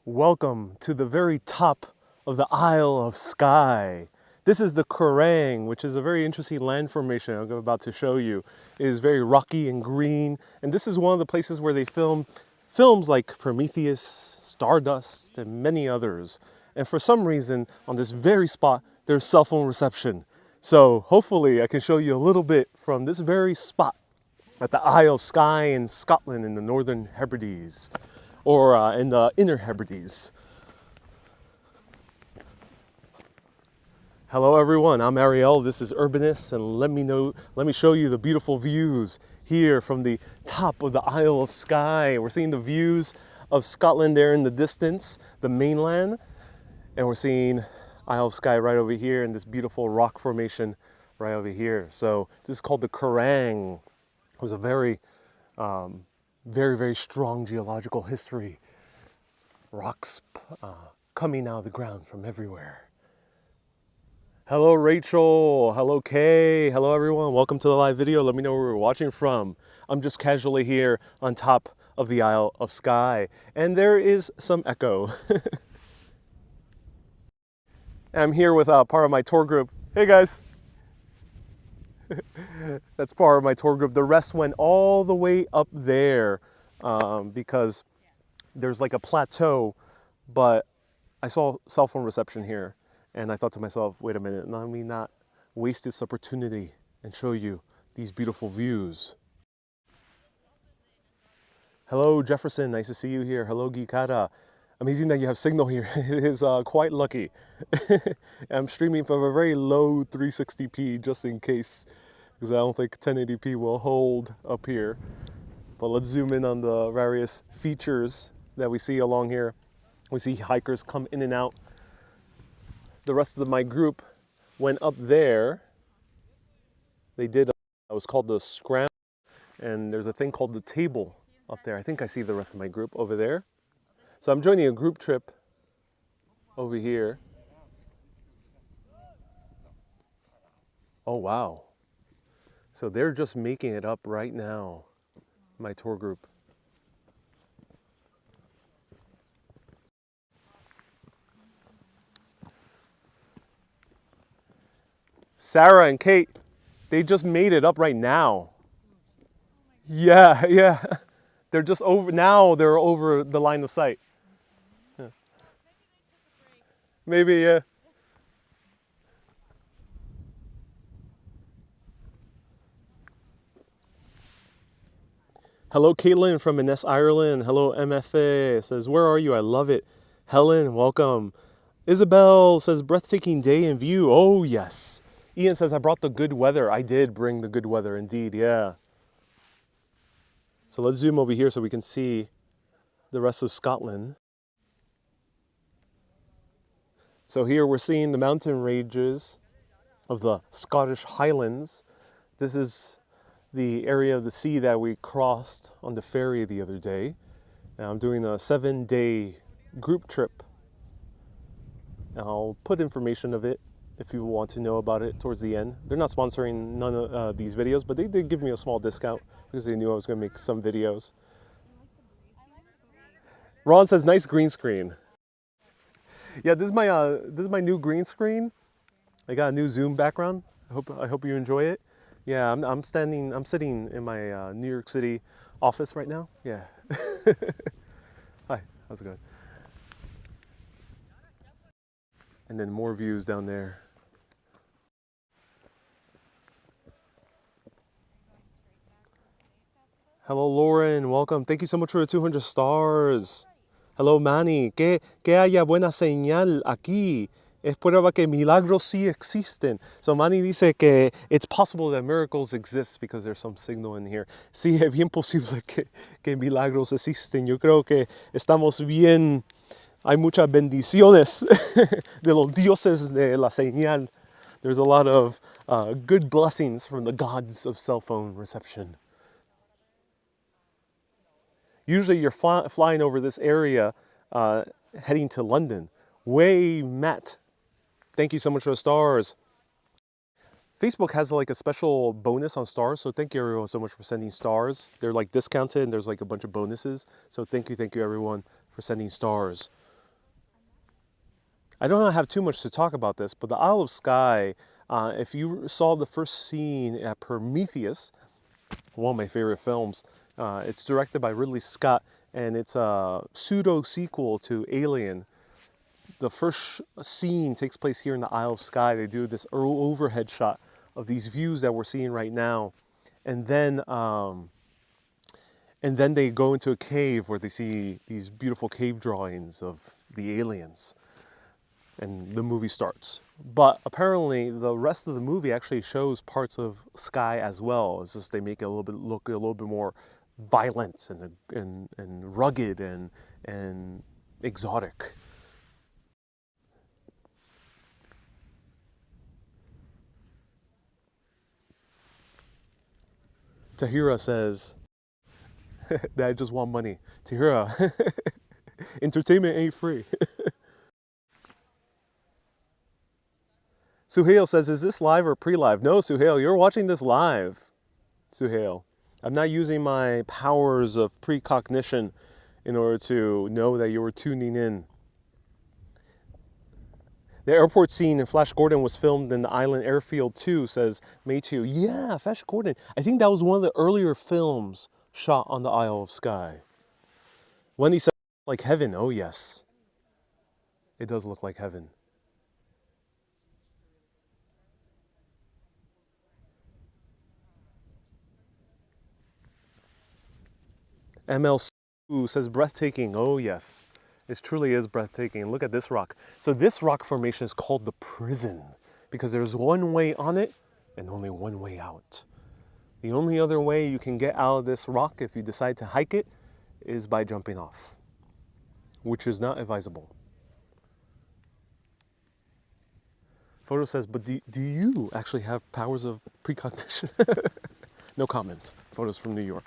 Welcome to the very top of the Isle of Skye. This is the Kerrang, which is a very interesting land formation I'm about to show you. It is very rocky and green, and this is one of the places where they film films like Prometheus, Stardust, and many others. And for some reason, on this very spot, there's cell phone reception. So hopefully I can show you a little bit from this very spot at the Isle of Skye in Scotland in the Northern Hebrides, or in the Inner Hebrides. Hello everyone, I'm Ariel, this is Urbanist, and let me show you the beautiful views here from the top of the Isle of Skye. We're seeing the views of Scotland there in the distance, the mainland, and we're seeing Isle of Skye right over here and this beautiful rock formation right over here. So this is called the Kerrang. It was a very strong geological history. Rocks coming out of the ground from everywhere. Hello Rachel, hello Kay, hello everyone, welcome to the live video. Let me know where we're watching from. I'm just casually here on top of the Isle of Skye, and there is some echo. I'm here with part of my tour group. Hey guys! That's part of my tour group. The rest went all the way up there because there's like a plateau, but I saw cell phone reception here. And I thought to myself, wait a minute, let me not waste this opportunity and show you these beautiful views. Hello, Jefferson, nice to see you here. Hello, Gikara. Amazing that you have signal here. It is quite lucky. I'm streaming from a very low 360p just in case, because I don't think 1080p will hold up here. But let's zoom in on the various features that we see along here. We see hikers come in and out. The rest of my group went up there. They did, it was called the scramble, and there's a thing called the table up there. I think I see the rest of my group over there. So I'm joining a group trip over here. Oh wow. So they're just making it up right now, my tour group. Sarah and Kate, they just made it up right now. Yeah. They're just over, now they're over the line of sight. Yeah. Maybe, yeah. Hello, Caitlin from Ines, Ireland. Hello, MFA. Says, where are you? I love it. Helen, welcome. Isabel says, breathtaking day in view. Oh, yes. Ian says, I brought the good weather. I did bring the good weather, indeed, yeah. So let's zoom over here so we can see the rest of Scotland. So here we're seeing the mountain ranges of the Scottish Highlands. This is the area of the sea that we crossed on the ferry the other day. And I'm doing a 7-day group trip. And I'll put information of it if you want to know about it towards the end. They're not sponsoring none of these videos, but they did give me a small discount because they knew I was going to make some videos. Ron says, nice green screen. Yeah, this is my new green screen. I got a new Zoom background. I hope you enjoy it. Yeah, I'm sitting in my New York City office right now. Yeah. Hi, how's it going? And then more views down there. Hello, Lauren. Welcome. Thank you so much for the 200 stars. Hello, Manny. Que haya buena señal aquí. Es prueba que milagros sí existen. So Manny dice que it's possible that miracles exist because there's some signal in here. Sí, es bien posible que milagros existen. Yo creo que estamos bien. Hay muchas bendiciones de los dioses de la señal. There's a lot of good blessings from the gods of cell phone reception. Usually you're flying over this area heading to London. Way Matt. Thank you so much for the stars. Facebook has like a special bonus on stars, so thank you everyone so much for sending stars. They're like discounted and there's like a bunch of bonuses. So thank you everyone for sending stars. I don't have too much to talk about this, but the Isle of Skye, if you saw the first scene at Prometheus, one of my favorite films, it's directed by Ridley Scott, and it's a pseudo sequel to Alien. The first scene takes place here in the Isle of Skye. They do this overhead shot of these views that we're seeing right now, and then they go into a cave where they see these beautiful cave drawings of the aliens, and the movie starts. But apparently, the rest of the movie actually shows parts of Skye as well. It's just they make it look a little bit more violent and rugged and exotic. Tahira says that I just want money. Tahira, entertainment ain't free. Suhail says, is this live or pre-live? No, Suhail, you're watching this live. Suhail, I'm not using my powers of precognition in order to know that you were tuning in. The airport scene in Flash Gordon was filmed in the Island Airfield 2, says Maytu. Yeah, Flash Gordon. I think that was one of the earlier films shot on the Isle of Skye. Wendy said, like heaven. Oh, yes. It does look like heaven. ML says breathtaking. Oh, yes. It truly is breathtaking. Look at this rock. So this rock formation is called the prison because there's one way on it and only one way out. The only other way you can get out of this rock if you decide to hike it is by jumping off, which is not advisable. Photo says, but do you actually have powers of precognition? No comment. Photos from New York.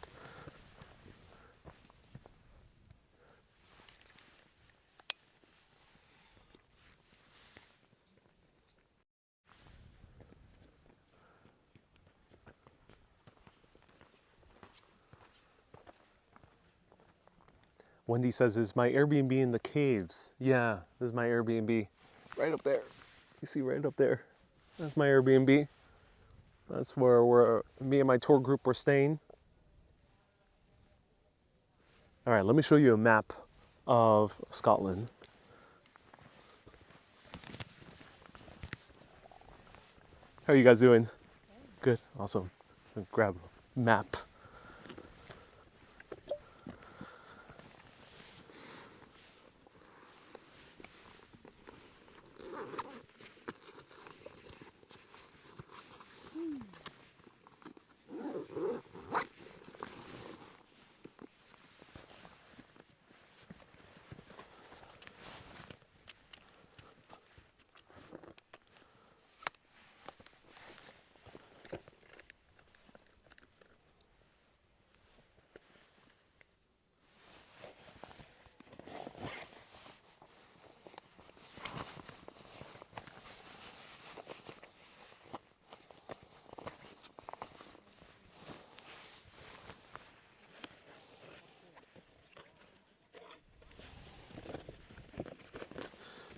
Wendy says, is my Airbnb in the caves? Yeah, this is my Airbnb. Right up there. You see right up there. That's my Airbnb. That's where me and my tour group were staying. All right, let me show you a map of Scotland. How are you guys doing? Good, awesome. Grab a map.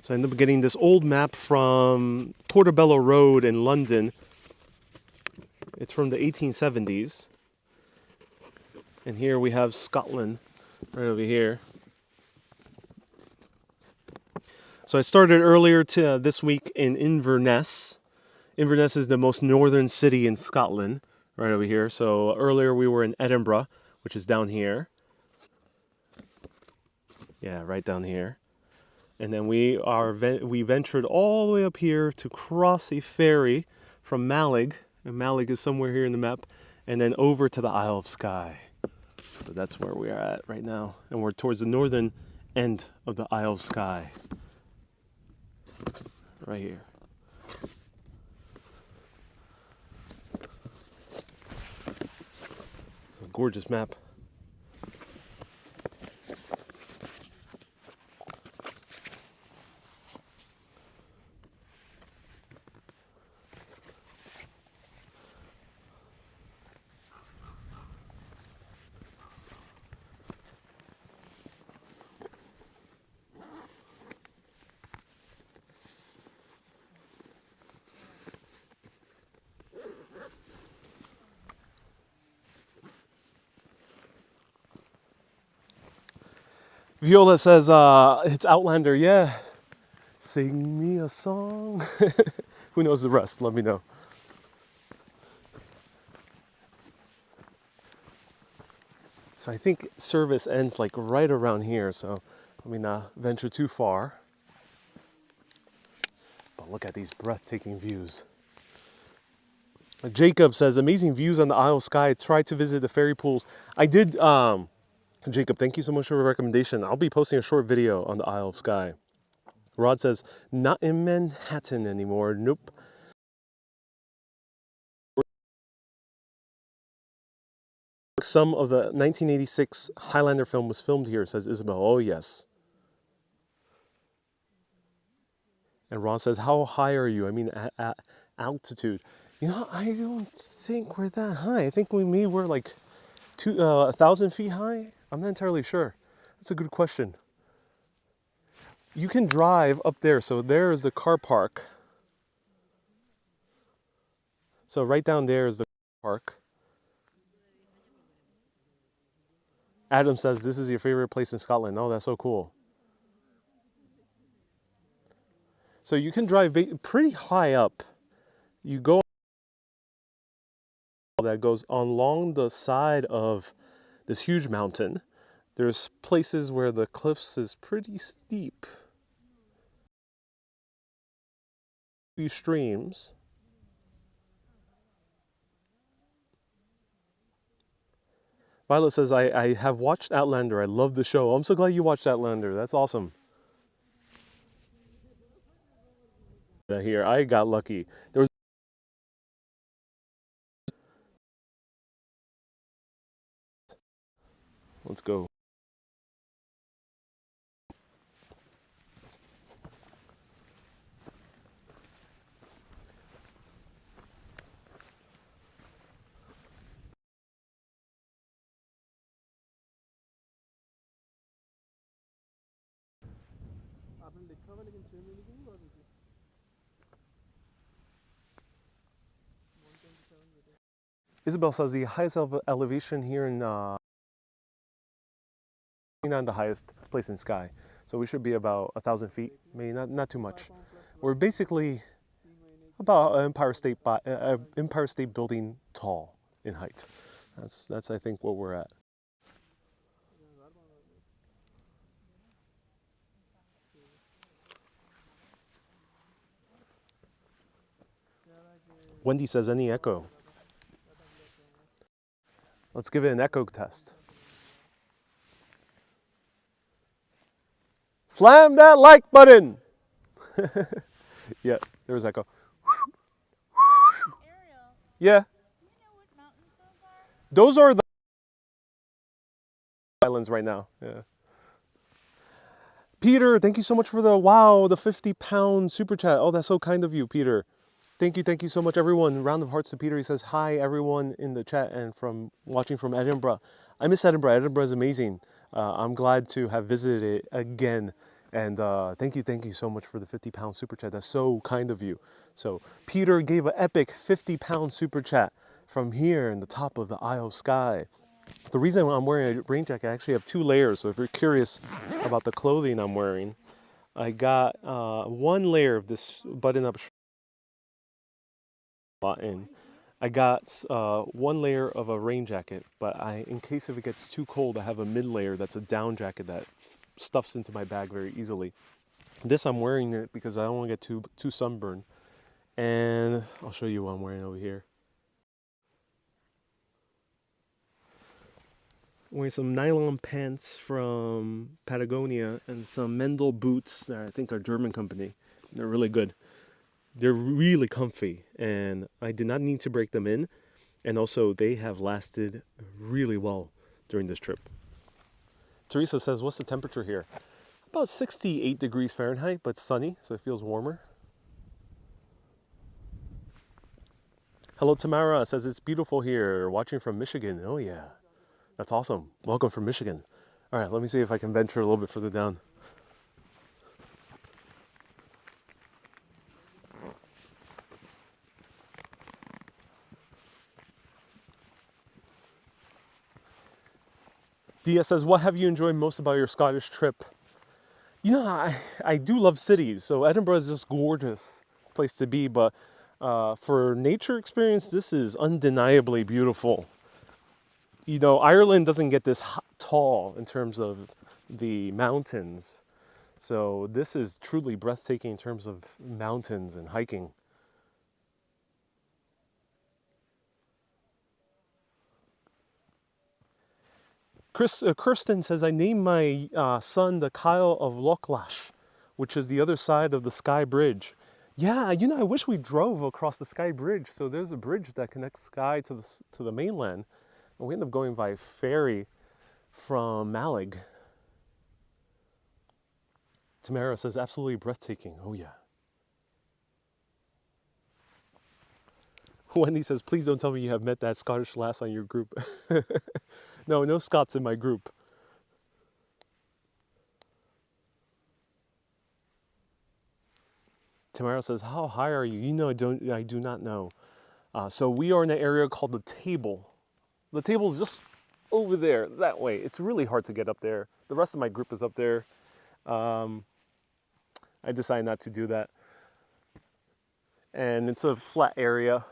So I ended up getting this old map from Portobello Road in London. It's from the 1870s. And here we have Scotland, right over here. So I started earlier this week in Inverness. Inverness is the most northern city in Scotland, right over here. So earlier we were in Edinburgh, which is down here. Yeah, right down here. And then we ventured all the way up here to cross a ferry from Mallaig, and Mallaig is somewhere here in the map, and then over to the Isle of Skye. So that's where we are at right now, and we're towards the northern end of the Isle of Skye, right here. It's a gorgeous map. Viola says, it's Outlander. Yeah. Sing me a song. Who knows the rest? Let me know. So I think service ends like right around here. So let me not venture too far. But look at these breathtaking views. Jacob says, amazing views on the Isle of Skye. Try to visit the ferry pools. I did, Jacob, thank you so much for the recommendation. I'll be posting a short video on the Isle of Skye. Rod says, not in Manhattan anymore. Nope. Some of the 1986 Highlander film was filmed here, says Isabel. Oh, yes. And Ron says, how high are you? I mean, at altitude. You know, I don't think we're that high. I think we're like 1,000 feet high. I'm not entirely sure. That's a good question. You can drive up there. So there is the car park. So right down there is the car park. Adam says, this is your favorite place in Scotland. Oh, that's so cool. So you can drive pretty high up. You go that goes along the side of this huge mountain. There's places where the cliffs is pretty steep. Few streams. Violet says, I have watched Outlander. I love the show. I'm so glad you watched Outlander. That's awesome. Here, I got lucky. There was. Let's go. Isabel says the highest elevation here in not the highest place in Skye, so we should be about 1,000 feet, maybe not too much. We're basically about Empire State Building tall in height. That's I think what we're at. Wendy says, any echo? Let's give it an echo test. Slam that like button! Yeah, there was echo. Ariel, Yeah, do you know what mountains those are? those are the islands right now. Yeah. Peter, thank you so much for the 50-pound super chat. Oh, that's so kind of you, Peter. Thank you so much, everyone. Round of hearts to Peter. He says, hi, everyone in the chat and from watching from Edinburgh. I miss Edinburgh. Edinburgh is amazing. I'm glad to have visited it again. And thank you so much for the 50-pound super chat. That's so kind of you. So Peter gave an epic 50-pound super chat from here in the top of the Isle of Skye. The reason I'm wearing a rain jacket, I actually have 2 layers. So if you're curious about the clothing I'm wearing, I got 1 layer of this button-up button. I got 1 layer of a rain jacket, but in case if it gets too cold, I have a mid layer that's a down jacket that stuffs into my bag very easily. This I'm wearing it because I don't want to get too sunburned. And I'll show you what I'm wearing over here. I'm wearing some nylon pants from Patagonia and some Mendel boots that I think are German company. They're really good. They're really comfy, and I did not need to break them in. And also, they have lasted really well during this trip. Teresa says, what's the temperature here? About 68 degrees Fahrenheit, but sunny, so it feels warmer. Hello, Tamara says, it's beautiful here, watching from Michigan. Oh, yeah. That's awesome. Welcome from Michigan. All right, let me see if I can venture a little bit further down. Dia says, what have you enjoyed most about your Scottish trip? You know, I do love cities, so Edinburgh is just gorgeous place to be, but for nature experience, this is undeniably beautiful. You know, Ireland doesn't get this tall in terms of the mountains, so this is truly breathtaking in terms of mountains and hiking. Kirsten says, I named my son the Kyle of Lochlash, which is the other side of the Skye Bridge. Yeah, you know, I wish we drove across the Skye Bridge. So there's a bridge that connects Skye to the mainland. And we end up going by ferry from Malig. Tamara says, absolutely breathtaking. Oh, yeah. Wendy says, please don't tell me you have met that Scottish lass on your group. No, no Scots in my group. Tamara says, how high are you? You know, I do not know. So we are in an area called the Table. The Table's just over there, that way. It's really hard to get up there. The rest of my group is up there. I decided not to do that. And it's a flat area.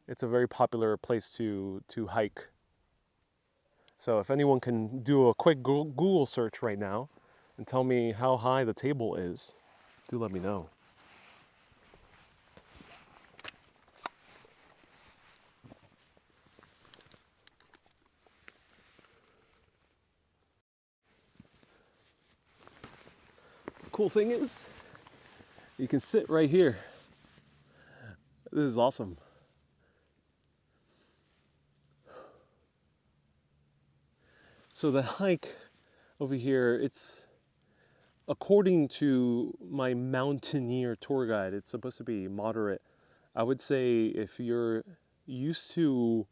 It's a very popular place to hike. So if anyone can do a quick Google search right now and tell me how high the Table is, do let me know. Cool thing is, you can sit right here. This is awesome. So the hike over here, it's according to my mountaineer tour guide, it's supposed to be moderate. I would say if you're used to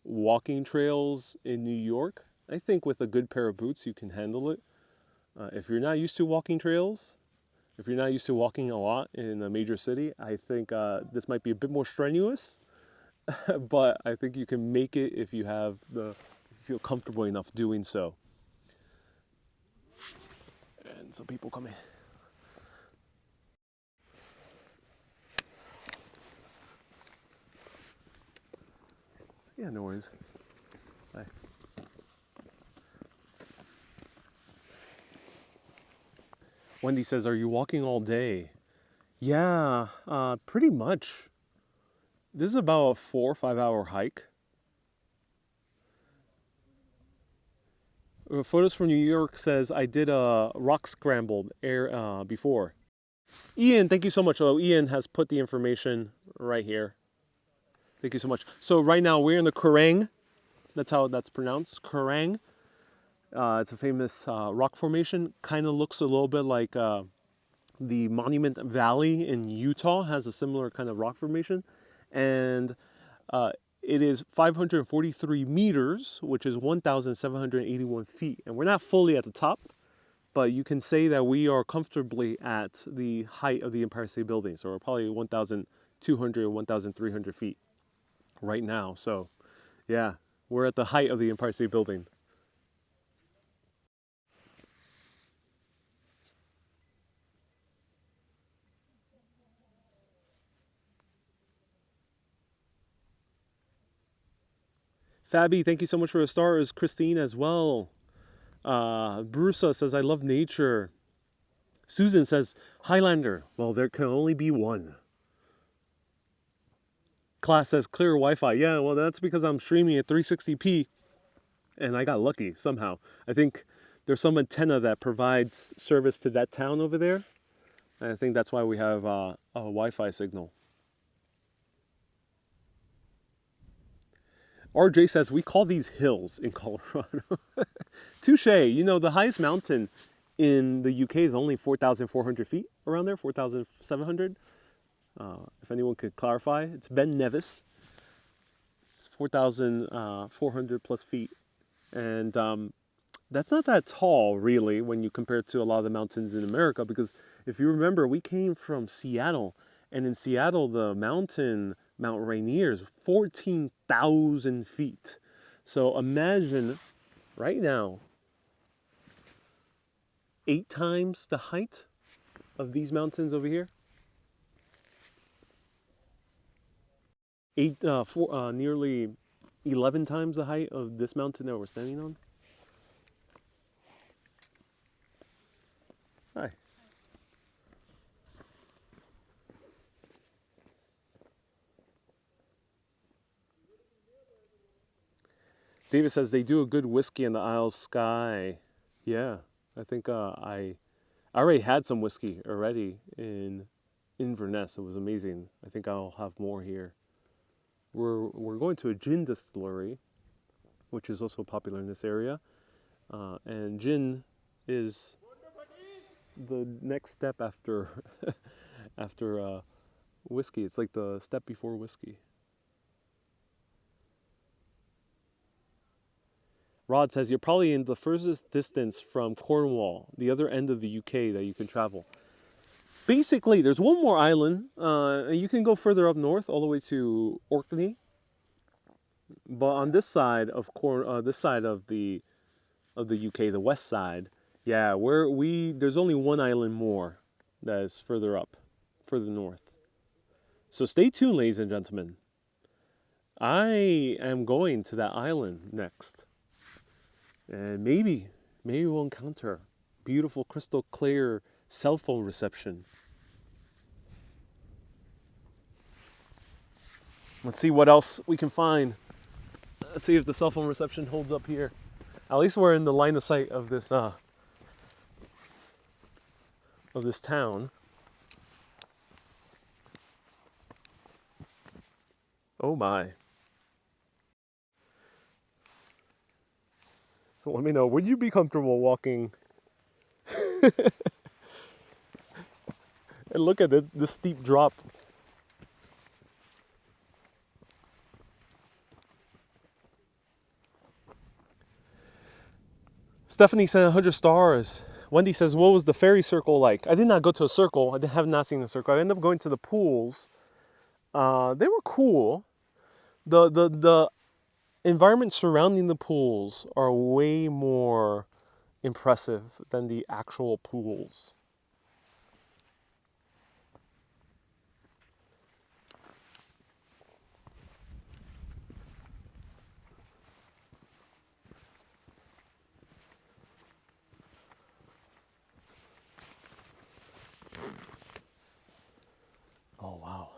walking trails in New York, I think with a good pair of boots you can handle it. If you're not used to walking trails, if you're not used to walking a lot in a major city, I think this might be a bit more strenuous, but I think you can make it if you feel comfortable enough doing so. And some people come in. Yeah, no worries. Bye. Wendy says, are you walking all day? Yeah, pretty much. This is about a 4 or 5 hour hike. Photos from New York says I did a rock scrambled before. Ian, thank you so much. Oh, Ian has put the information right here. Thank you so much. So right now we're in the Kerrang. That's how that's pronounced, Kerrang. It's a famous rock formation. Kind of looks a little bit like the Monument Valley in Utah has a similar kind of rock formation. And it is 543 meters, which is 1,781 feet. And we're not fully at the top, but you can say that we are comfortably at the height of the Empire State Building. So we're probably 1,200 or 1,300 feet right now. So yeah, we're at the height of the Empire State Building. Fabi, thank you so much for the stars. Christine as well. Brusa says, I love nature. Susan says, Highlander. Well, there can only be one. Class says, clear Wi-Fi. Yeah, well, that's because I'm streaming at 360p. And I got lucky somehow. I think there's some antenna that provides service to that town over there. And I think that's why we have a Wi-Fi signal. RJ says, we call these hills in Colorado. Touche. You know, the highest mountain in the UK is only 4,400 feet, around there, 4,700. If anyone could clarify, it's Ben Nevis. It's 4,400 plus feet. And that's not that tall, really, when you compare it to a lot of the mountains in America, because if you remember, we came from Seattle, and in Seattle, the Mount Rainier is 14,000 feet. So imagine right now 8 times the height of these mountains over here. Nearly 11 times the height of this mountain that we're standing on. Hi. David says they do a good whiskey in the Isle of Skye. Yeah, I think I already had some whiskey already in Inverness. It was amazing. I think I'll have more here. We're going to a gin distillery, which is also popular in this area, and gin is the next step after after whiskey. It's like the step before whiskey. Rod says you're probably in the furthest distance from Cornwall, the other end of the UK that you can travel. Basically, there's one more island. You can go further up north, all the way to Orkney. But on this side of the UK, the west side, yeah, there's only one island more that is further up, further north. So stay tuned, ladies and gentlemen. I am going to that island next. And maybe we'll encounter beautiful, crystal clear cell phone reception. Let's see what else we can find. Let's see if the cell phone reception holds up here. At least we're in the line of sight of this town. Oh my. So let me know, would you be comfortable walking? And look at the steep drop. Stephanie said 100 stars. Wendy says, what was the ferry circle like? I did not go to a circle. I have not seen a circle. I ended up going to the pools. They were cool. The environment surrounding the pools are way more impressive than the actual pools. Oh, wow.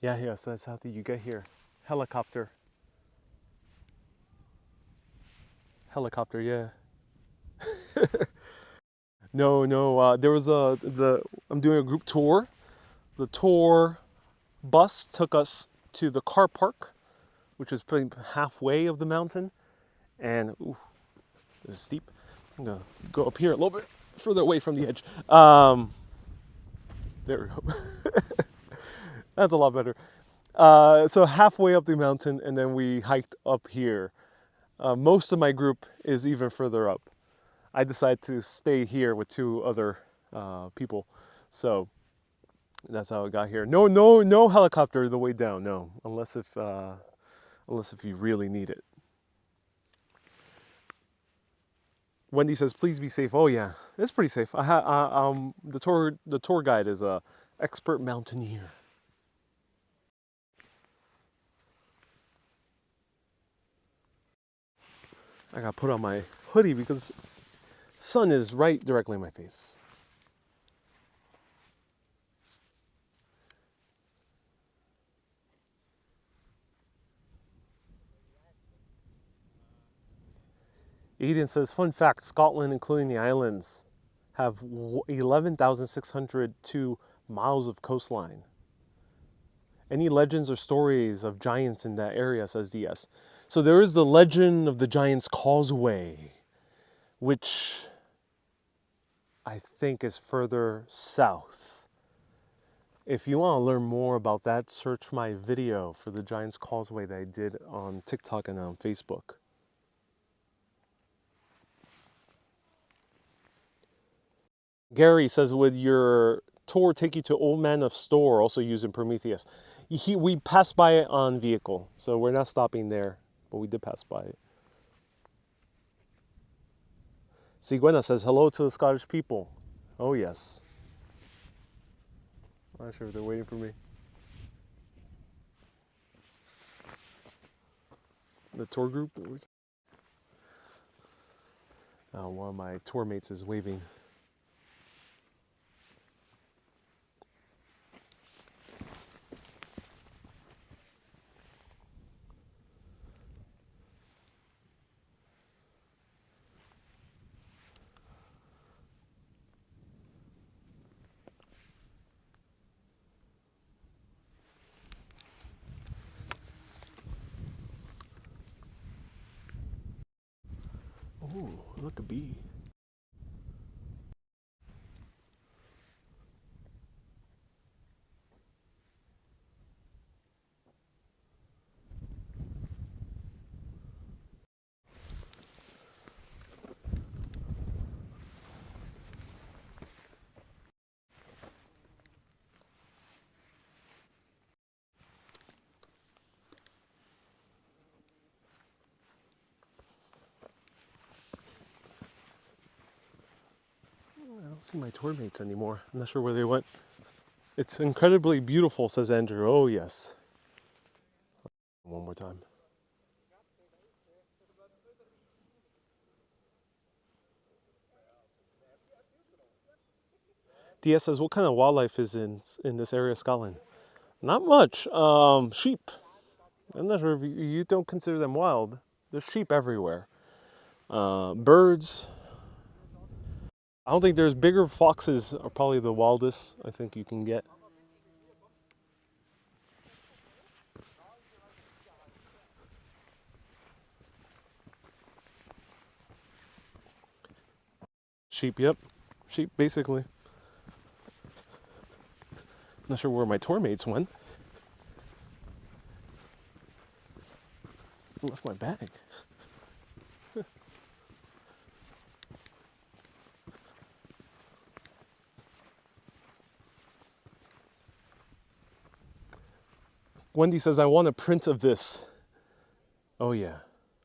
Yeah, so that's how did you get here? Helicopter, yeah. No, there was I'm doing a group tour. The tour bus took us to the car park, which is pretty halfway of the mountain. And, ooh, this is steep. I'm gonna go up here a little bit further away from the edge. There we go. That's a lot better. So halfway up the mountain, and then we hiked up here. Most of my group is even further up. I decided to stay here with 2 other people, so that's how I got here. No helicopter the way down. No, unless if you really need it. Wendy says, "Please be safe." Oh yeah, it's pretty safe. The tour guide is a expert mountaineer. I gotta put on my hoodie because sun is right directly in my face. Eden says, fun fact, Scotland, including the islands, have 11,602 miles of coastline. Any legends or stories of giants in that area, says DS. So there is the legend of the Giant's Causeway, which I think is further south. If you want to learn more about that, search my video for the Giant's Causeway that I did on TikTok and on Facebook. Gary says, would your tour take you to Old Man of Store, also used in Prometheus? We passed by it on vehicle, so we're not stopping there. but we did pass by it. Sigüena says hello to the Scottish people. Oh yes. I'm not sure if they're waiting for me. The tour group? One of my tour mates is waving. Oh, look, a bee. I don't see my tour mates anymore. I'm not sure where they went. It's incredibly beautiful, says Andrew. Oh, yes. One more time. DS says, what kind of wildlife is in this area of Scotland? Not much. Sheep. I'm not sure if you don't consider them wild. There's sheep everywhere. Birds. I don't think there's bigger foxes are probably the wildest I think you can get. Sheep, yep. Sheep, basically. Not sure where my tour mates went. I left my bag. Wendy says, I want a print of this. Oh yeah.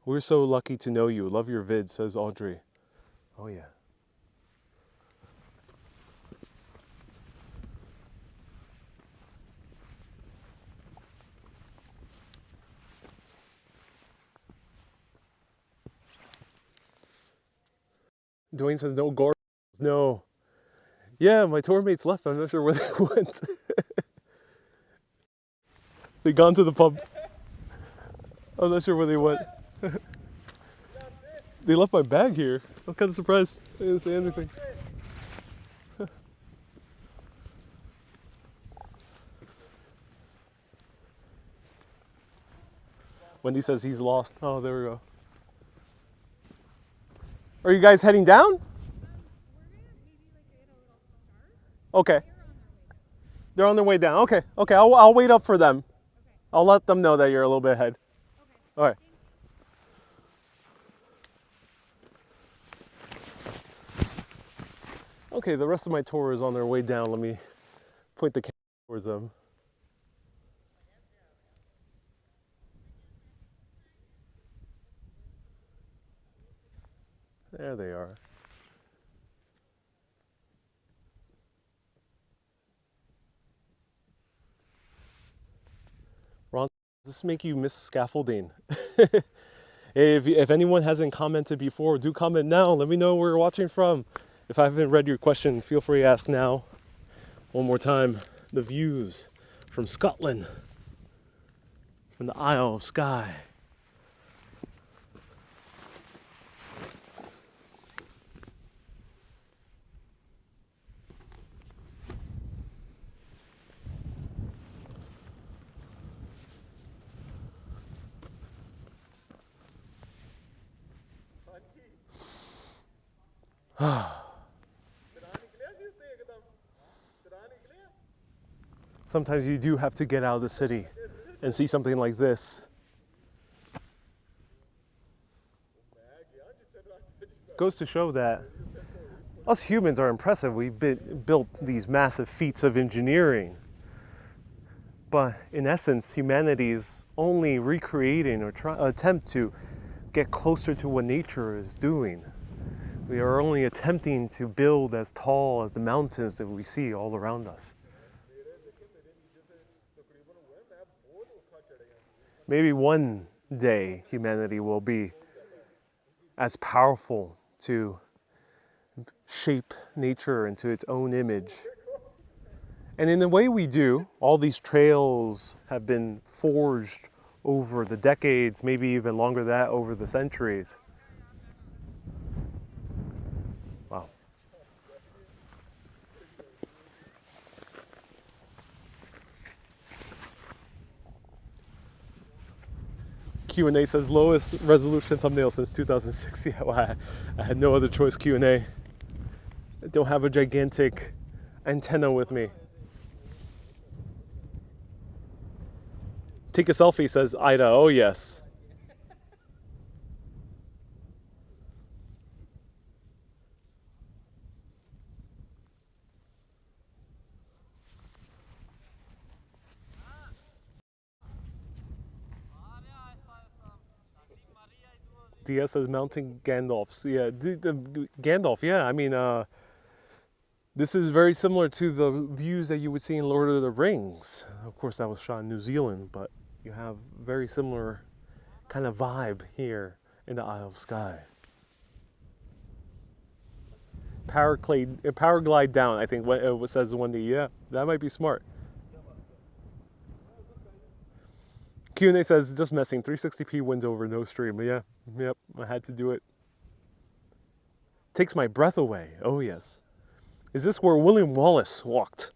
We're so lucky to know you. Love your vid, says Audrey. Oh yeah. Dwayne says, no gore. No. Yeah, my tour mates left. I'm not sure where they went. They gone to the pub. I'm not sure where they went. They left my bag here. I'm kind of surprised. They didn't say anything. Wendy says he's lost. Oh, there we go. Are you guys heading down? Okay. They're on their way down. Okay. Okay. I'll wait up for them. I'll let them know that you're a little bit ahead. All right. Okay, the rest of my tour is on their way down. Let me point the camera towards them. There they are. Ron, does this make you miss scaffolding? If anyone hasn't commented before, do comment now. Let me know where you're watching from. If I haven't read your question, feel free to ask now. One more time, the views from Scotland, from the Isle of Skye. Sometimes you do have to get out of the city and see something like this. Goes to show that us humans are impressive. We've built these massive feats of engineering. But in essence, humanity is only recreating or attempt to get closer to what nature is doing. We are only attempting to build as tall as the mountains that we see all around us. Maybe one day humanity will be as powerful to shape nature into its own image. And in the way we do, all these trails have been forged over the decades, maybe even longer than that, over the centuries. Wow. Q&A says lowest resolution thumbnail since 2006. Yeah, well, I had no other choice. Q&A. I don't have a gigantic antenna with me. Take a selfie, says Ida. Oh yes. DS says mounting Gandalf's. Yeah, the Gandalf. Yeah, I mean, this is very similar to the views that you would see in Lord of the Rings. Of course, that was shot in New Zealand, but you have very similar kind of vibe here in the Isle of Skye. Power glide down, I think what it says one day. Yeah, that might be smart. Q&A says, just messing, 360p wins over no stream. Yeah, yep, I had to do it. Takes my breath away. Oh yes. Is this where William Wallace walked?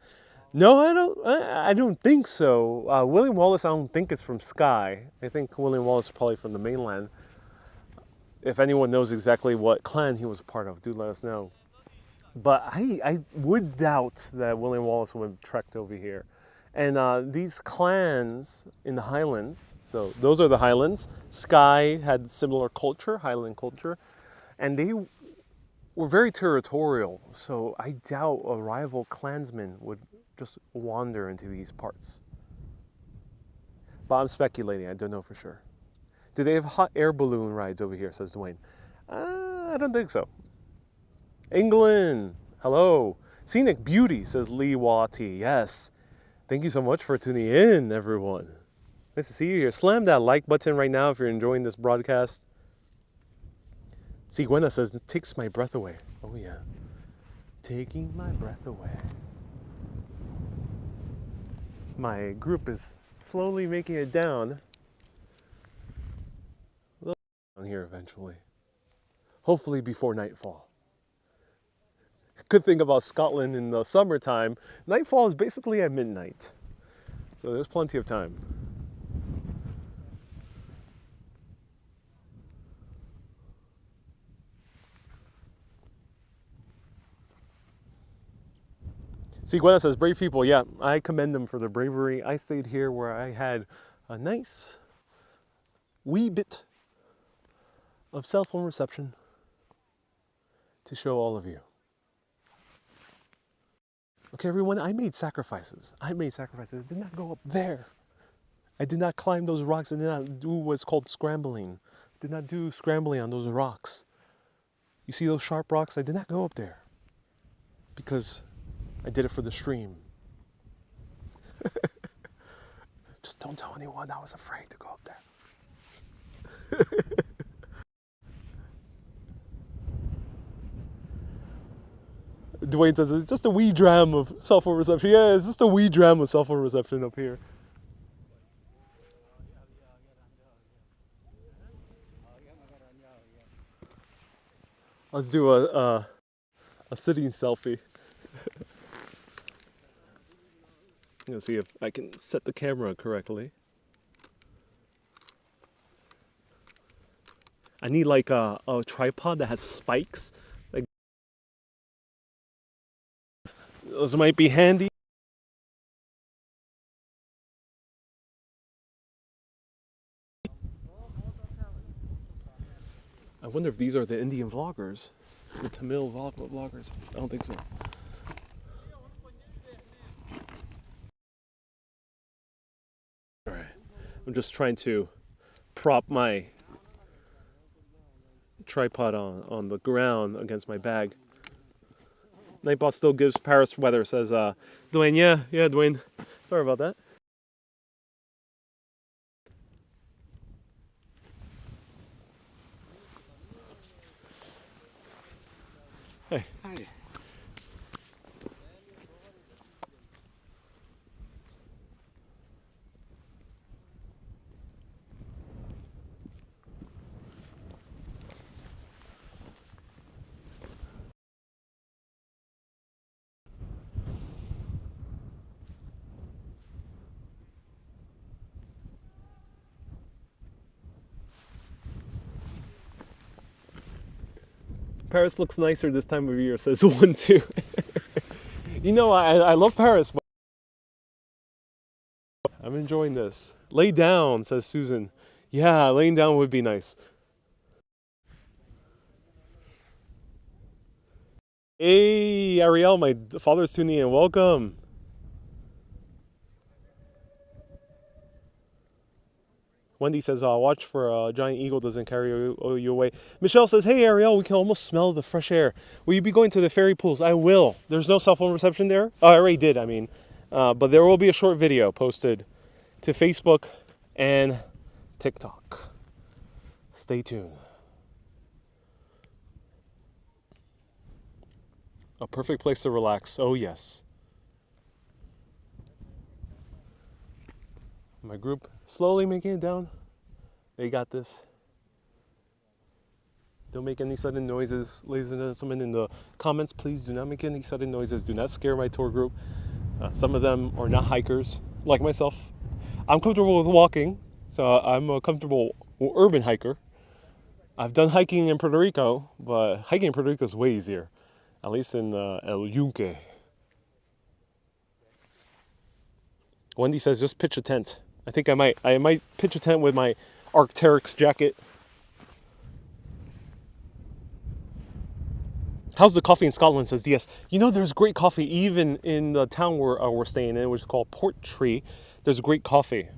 No, I don't think so. William Wallace, I don't think is from Skye. I think William Wallace is probably from the mainland. If anyone knows exactly what clan he was a part of, do let us know. But I would doubt that William Wallace would have trekked over here. And these clans in the Highlands, so those are the Highlands. Skye had similar culture, Highland culture, and they were very territorial. So I doubt a rival clansman would just wander into these parts. But I'm speculating, I don't know for sure. Do they have hot air balloon rides over here, says Dwayne. I don't think so. England, hello. Scenic beauty, says Lee Wati. Yes. Thank you so much for tuning in, everyone. Nice to see you here. Slam that like button right now if you're enjoying this broadcast. See, Gwenna says, it takes my breath away. Oh, yeah. Taking my breath away. My group is slowly making it down. They'll down here eventually. Hopefully before nightfall. Good thing about Scotland in the summertime, nightfall is basically at midnight. So there's plenty of time. See, Gwenna says, brave people. Yeah, I commend them for their bravery. I stayed here where I had a nice wee bit of cell phone reception to show all of you. Okay, everyone, I made sacrifices. I did not go up there. I did not climb those rocks. I did not do what's called scrambling. Did not do scrambling on those rocks. You see those sharp rocks? I did not go up there because I did it for the stream. Just don't tell anyone I was afraid to go up there. Dwayne says, it's just a wee dram of cell phone reception. Yeah, it's just a wee dram of cell phone reception up here. Let's do a sitting selfie. Let's see if I can set the camera correctly. I need like a tripod that has spikes. Like those might be handy. I wonder if these are the Indian vloggers, the Tamil vloggers. I don't think so. I'm just trying to prop my tripod on the ground against my bag. Nightboss still gives Paris weather, says Dwayne. Yeah, Dwayne. Sorry about that. Hey. Hi. Paris looks nicer this time of year, says one too. You know, I love Paris, but I'm enjoying this. Lay down, says Susan. Yeah, laying down would be nice. Hey, Ariel, my father's tuning in. Welcome. Wendy says, watch for a giant eagle doesn't carry you away. Michelle says, hey, Ariel, we can almost smell the fresh air. Will you be going to the fairy pools? I will. There's no cell phone reception there. Oh, I already did, I mean. But there will be a short video posted to Facebook and TikTok. Stay tuned. A perfect place to relax. Oh, yes. My group slowly making it down. They got this. Don't make any sudden noises. Ladies and gentlemen, in the comments, please do not make any sudden noises. Do not scare my tour group. Some of them are not hikers, like myself. I'm comfortable with walking, so I'm a comfortable urban hiker. I've done hiking in Puerto Rico, but hiking in Puerto Rico is way easier, at least in El Yunque. Wendy says, just pitch a tent. I think I might pitch a tent with my Arc'teryx jacket. How's the coffee in Scotland, says DS. You know, there's great coffee even in the town we're staying in, which is called Portree. There's great coffee.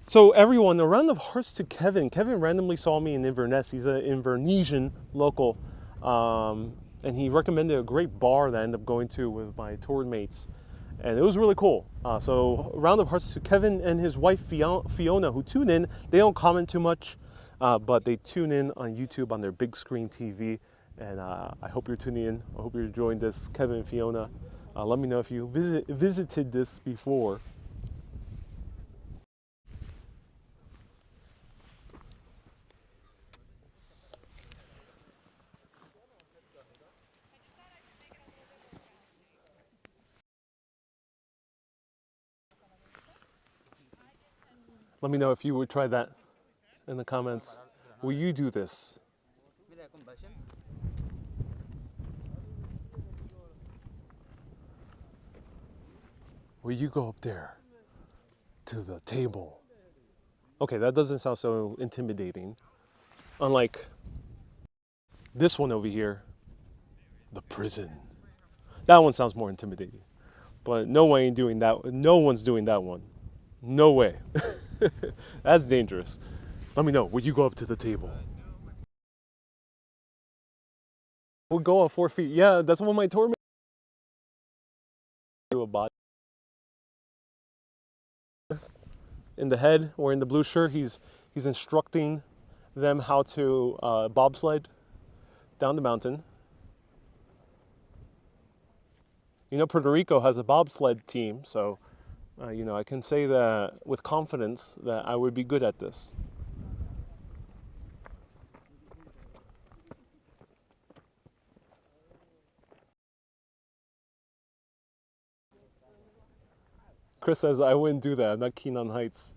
So everyone, a round of hearts to Kevin. Kevin randomly saw me in Inverness. He's an Invernessian local. And he recommended a great bar that I ended up going to with my tour mates. And it was really cool. So a round of hearts to Kevin and his wife Fiona, who tune in. They don't comment too much, but they tune in on YouTube on their big screen TV. And I hope you're tuning in. I hope you're enjoying this, Kevin and Fiona. Let me know if you visited this before. Let me know if you would try that in the comments. Will you do this? Will you go up there to the table? Okay, that doesn't sound so intimidating. Unlike this one over here, the prison. That one sounds more intimidating. But no one ain't doing that. No one's doing that one. No way. That's dangerous. Let me know. Will you go up to the table? We'll go on 4 feet. Yeah, that's what my tour do a body. In the head, wearing the blue shirt, he's instructing them how to bobsled down the mountain. You know, Puerto Rico has a bobsled team, so you know, I can say that with confidence that I would be good at this. Chris says, I wouldn't do that. I'm not keen on heights.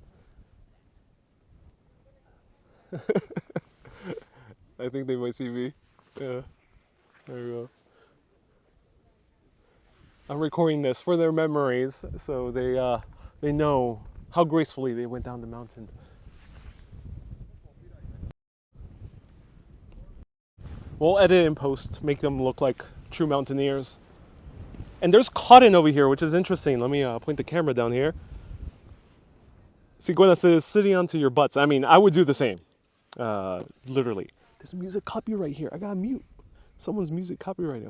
I think they might see me. Yeah, there we go. I'm recording this for their memories, so they know how gracefully they went down the mountain. We'll edit and post, make them look like true mountaineers. And there's cotton over here, which is interesting. Let me point the camera down here. Cigüeña says sitting onto your butts. I mean, I would do the same. Literally. There's music copyright here. I gotta mute. Someone's music copyright.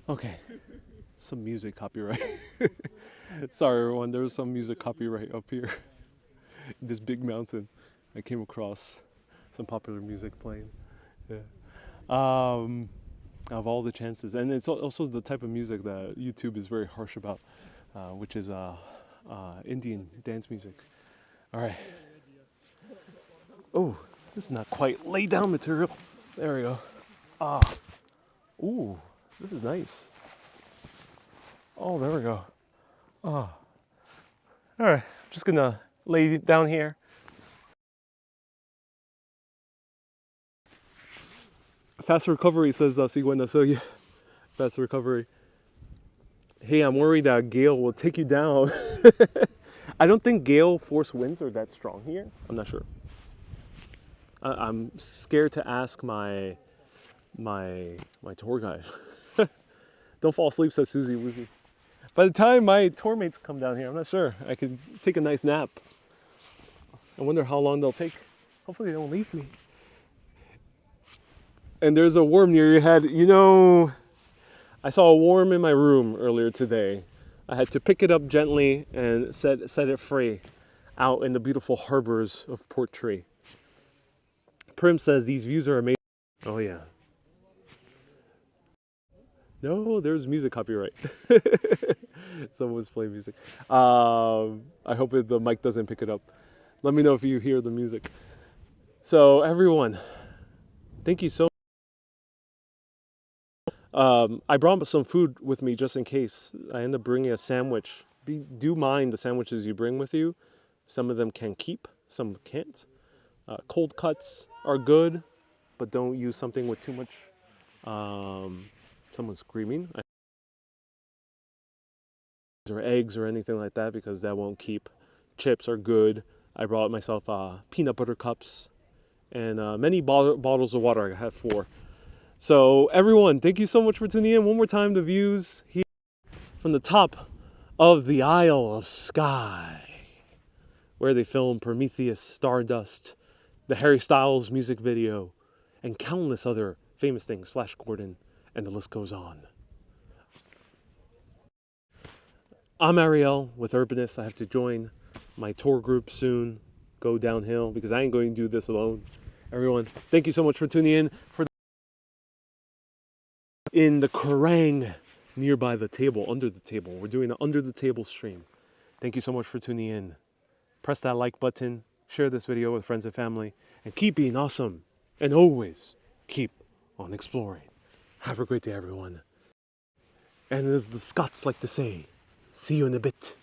Okay. Some music copyright. Sorry everyone, there was some music copyright up here. This big mountain. I came across some popular music playing. Yeah. Of all the chances. And it's also the type of music that YouTube is very harsh about, which is Indian dance music. All right. Oh, this is not quite lay down material. There we go. Ah. Ooh, this is nice. Oh, there we go. Oh. All right, just gonna lay down here. Fast recovery, says Cigüeña. So yeah, fast recovery. Hey, I'm worried that gale will take you down. I don't think gale force winds are that strong here. I'm not sure. I'm scared to ask my tour guide. Don't fall asleep, says Susie Woozy. By the time my tour mates come down here, I'm not sure. I could take a nice nap. I wonder how long they'll take. Hopefully they don't leave me. And there's a worm near your head. You know, I saw a worm in my room earlier today. I had to pick it up gently and set it free out in the beautiful harbors of Portree. Prim says these views are amazing. Oh yeah. No, there's music copyright. Someone's playing music. I hope the mic doesn't pick it up. Let me know if you hear the music. So everyone, thank you so much. I brought some food with me just in case. I ended up bringing a sandwich. Do mind the sandwiches you bring with you. Some of them can keep, some can't. Cold cuts are good, but don't use something with too much. Someone's screaming. Or eggs or anything like that because that won't keep. Chips are good. I brought myself peanut butter cups and many bottles of water. I have 4. So everyone, thank you so much for tuning in. One more time, the views here from the top of the Isle of Skye, where they filmed Prometheus, Stardust, the Harry Styles music video, and countless other famous things, Flash Gordon, and the list goes on. I'm Ariel with Urbanist. I have to join my tour group soon, go downhill, because I ain't going to do this alone. Everyone, thank you so much for tuning in. In the Kerrang nearby the table, under the table. We're doing an under the table stream. Thank you so much for tuning in. Press that like button, share this video with friends and family, and keep being awesome. And always keep on exploring. Have a great day, everyone. And as the Scots like to say, see you in a bit.